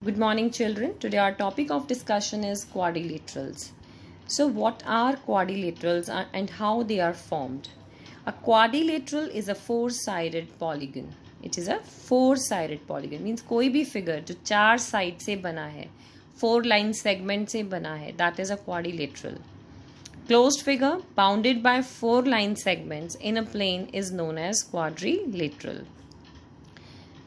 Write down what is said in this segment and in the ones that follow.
Good morning, children. Today our topic of discussion is quadrilaterals. So what are quadrilaterals and how they are formed? A quadrilateral is a four-sided polygon. It is a four-sided polygon. Means कोई भी figure जो चार side से बना है, four line segment से बना है, that is a quadrilateral. Closed figure bounded by four line segments in a plane is known as quadrilateral.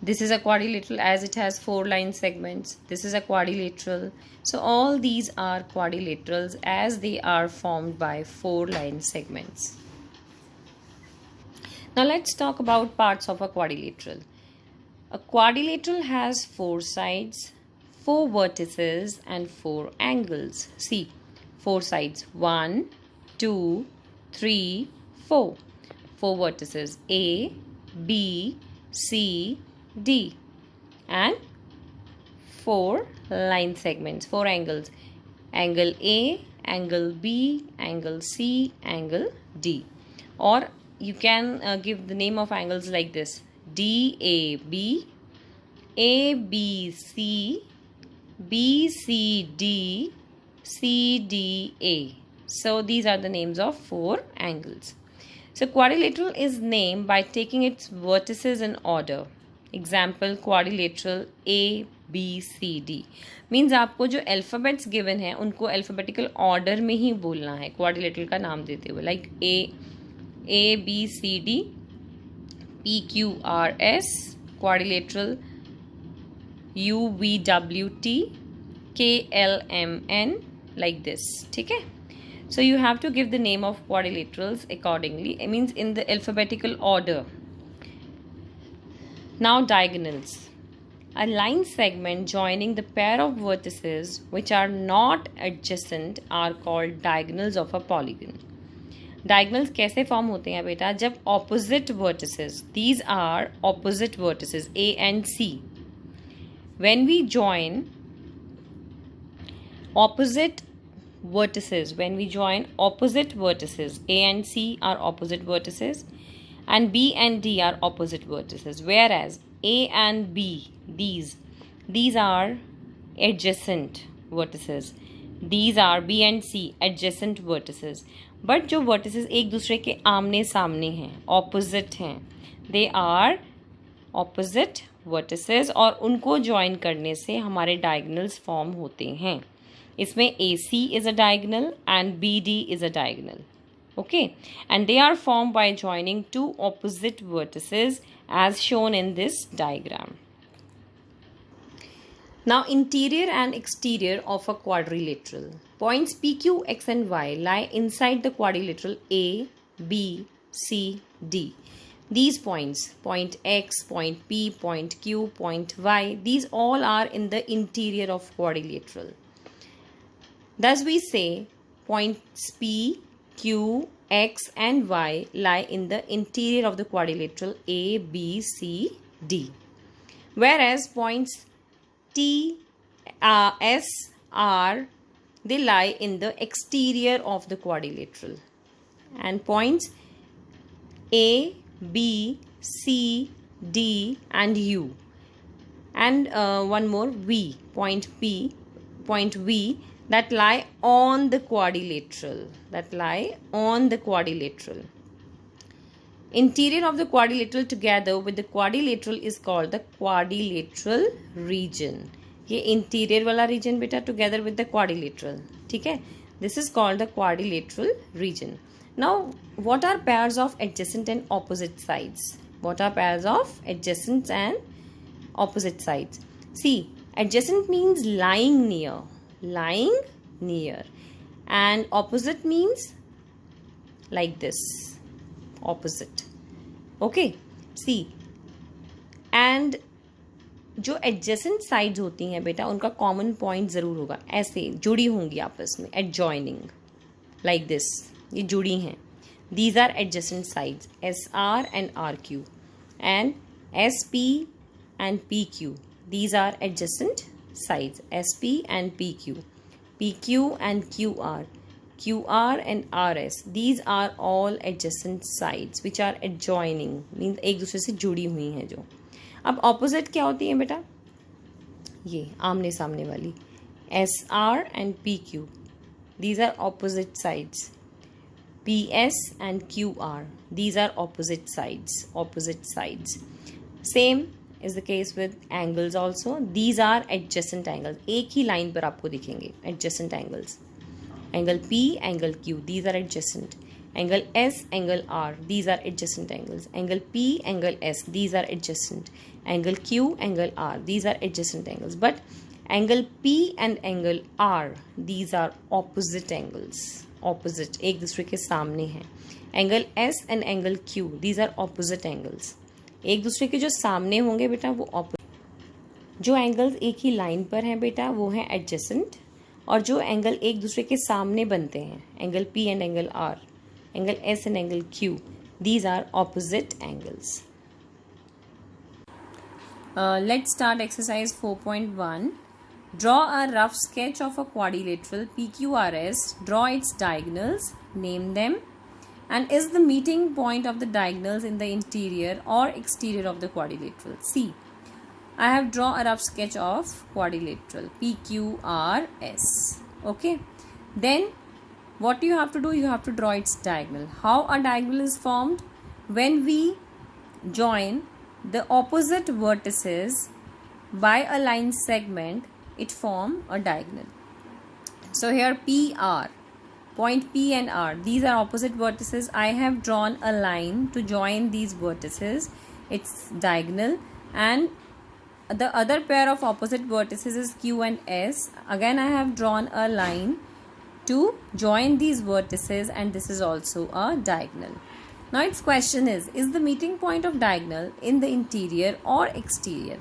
This is a quadrilateral as it has four line segments. This is a quadrilateral. So all these are quadrilaterals as they are formed by four line segments. Now let's talk about parts of a quadrilateral. A quadrilateral has four sides, four vertices and four angles. See, four sides: 1, 2, 3, 4. Four vertices: A, B, C, D, and four line segments, four angles: angle A, angle B, angle C, angle D. Or you can give the name of angles like this: DAB, ABC, BCD, CDA. So these are the names of four angles. So quadrilateral is named by taking its vertices in order. Example, quadrilateral A, B, C, D. Means आपको जो alphabets given है उनको alphabetical order में ही बोलना है quadrilateral का नाम देते हुए. Like A, B, C, D, P, Q, R, S, quadrilateral U, V, W, T, K, L, M, N, like this. ठीक है? So you have to give the name of quadrilaterals accordingly. It means in the alphabetical order. Now diagonals. A line segment joining the pair of vertices which are not adjacent are called diagonals of a polygon. Diagonals कैसे form होते हैं बेटा? जब opposite vertices, these are opposite vertices A and C. When we join opposite vertices, A and C are opposite vertices, and B and D are opposite vertices, whereas A and B, these are adjacent vertices. These are B and C adjacent vertices. But जो vertices एक दूसरे के आमने सामने हैं, opposite हैं, they are opposite vertices और उनको join करने से हमारे diagonals form होते हैं. इसमें AC is a diagonal and BD is a diagonal. Okay, and they are formed by joining two opposite vertices as shown in this diagram. Now interior and exterior of a quadrilateral. Points P, Q, X and Y lie inside the quadrilateral A, B, C, D. These points, point X, point P, point Q, point Y, these all are in the interior of quadrilateral. Thus we say points P, Q, X and Y lie in the interior of the quadrilateral A, B, C, D. Whereas points T, S, R, they lie in the exterior of the quadrilateral. And points A, B, C, D and U. And one more V, point V, that lie on the quadrilateral. Interior of the quadrilateral together with the quadrilateral is called the quadrilateral region. ये interior वाला region बेटा together with the quadrilateral. ठीक है? This is called the quadrilateral region. Now, what are pairs of adjacent and opposite sides? See, adjacent means lying near. And opposite means like this, opposite. Okay, see, and जो adjacent sides होती हैं बेटा उनका common point ज़रूर होगा, ऐसे जुड़ी होंगी आपस में, adjoining, like this, ये जुड़ी हैं. These are adjacent sides, SR and RQ, and SP and PQ. These are adjacent sides, SP and PQ, PQ and QR, QR and RS. These are all adjacent sides which are adjoining, means एक दूसरे से जुड़ी हुई हैं जो. अब opposite क्या होती है बेटा? ये आमने सामने वाली SR and PQ, these are opposite sides. PS and QR, these are opposite sides. Same is the case with angles also. These are adjacent angles. एक ही line पर आपको दिखेंगे adjacent angles. Angle P, angle Q, these are adjacent. Angle S, angle R, these are adjacent angles. Angle P, angle S, these are adjacent. Angle Q, angle R, these are adjacent angles. But angle P and angle R, these are opposite angles. Opposite, एक दूसरे के सामने हैं. Angle S and angle Q, these are opposite angles. एक दूसरे के जो सामने होंगे बेटा वो opposite. जो angles एक ही line पर हैं बेटा वो हैं adjacent. और जो angle एक दूसरे के सामने बनते हैं, angle P and angle R, angle S and angle Q, these are opposite angles. Let's start exercise 4.1. Draw a rough sketch of a quadrilateral PQRS. Draw its diagonals, name them, and is the meeting point of the diagonals in the interior or exterior of the quadrilateral. See, I have drawn a rough sketch of quadrilateral PQRS. Okay, then what you have to do, you have to draw its diagonal. How a diagonal is formed? When we join the opposite vertices by a line segment, it form a diagonal. So here PR, point P and R, these are opposite vertices. I have drawn a line to join these vertices. It's diagonal, and the other pair of opposite vertices is Q and S. Again, I have drawn a line to join these vertices, and this is also a diagonal. Now its question is the meeting point of diagonal in the interior or exterior?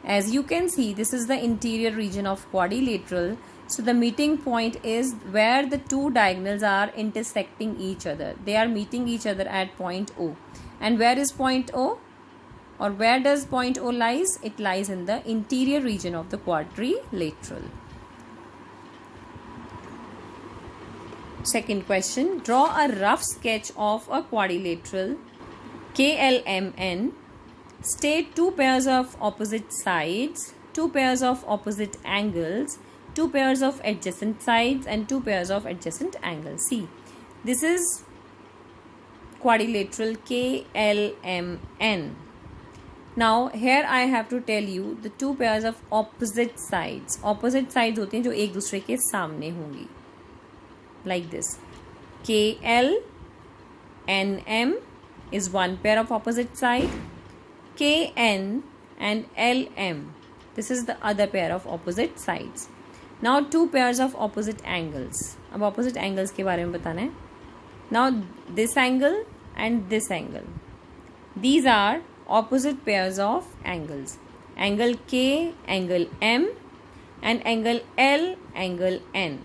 As you can see, this is the interior region of quadrilateral. So the meeting point is where the two diagonals are intersecting each other. They are meeting each other at point O. And where is point O? Or where does point O lies? It lies in the interior region of the quadrilateral. Second question, draw a rough sketch of a quadrilateral KLMN. State two pairs of opposite sides, two pairs of opposite angles, two pairs of adjacent sides, and two pairs of adjacent angles. See, this is quadrilateral KLMN. Now here I have to tell you the two pairs of opposite sides. Opposite sides होती हैं जो एक दूसरे के सामने होंगी. Like this. KLNM is one pair of opposite side. KN and LM, this is the other pair of opposite sides. Now two pairs of opposite angles. अब opposite angles के बारे में बताना है. Now this angle and this angle, these are opposite pairs of angles. Angle K, angle M, and angle L, angle N.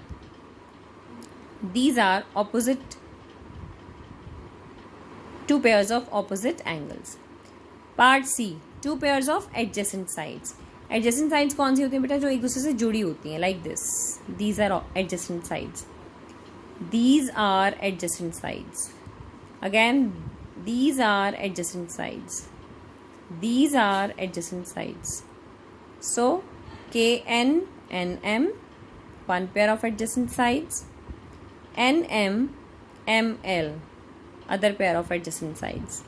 These are opposite two pairs of opposite angles. Part C, two pairs of adjacent sides. Adjacent sides कौन सी होती हैं बेटा? जो एक दूसरे से जुड़ी होती हैं. Like this. These are adjacent sides. These are adjacent sides. Again, these are adjacent sides. These are adjacent sides. So, KN and M, one pair of adjacent sides. NM, ML, other pair of adjacent sides.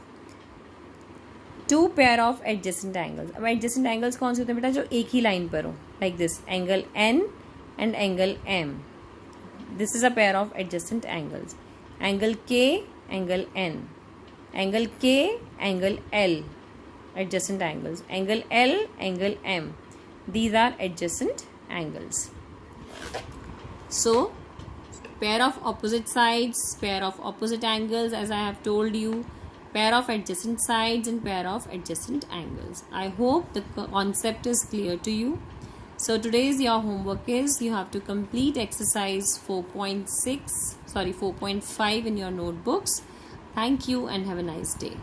Two pair of adjacent angles. अब adjacent angles कौन से होते हैं बेटा? जो एक ही line पर हो. Like this, angle N and angle M. This is a pair of adjacent angles. Angle K, angle N. Angle K, angle L, adjacent angles. Angle L, angle M. These are adjacent angles. So, pair of opposite sides, pair of opposite angles, as I have told you, pair of adjacent sides and pair of adjacent angles. I hope the concept is clear to you. So today's your homework is you have to complete exercise 4.5 in your notebooks. Thank you and have a nice day.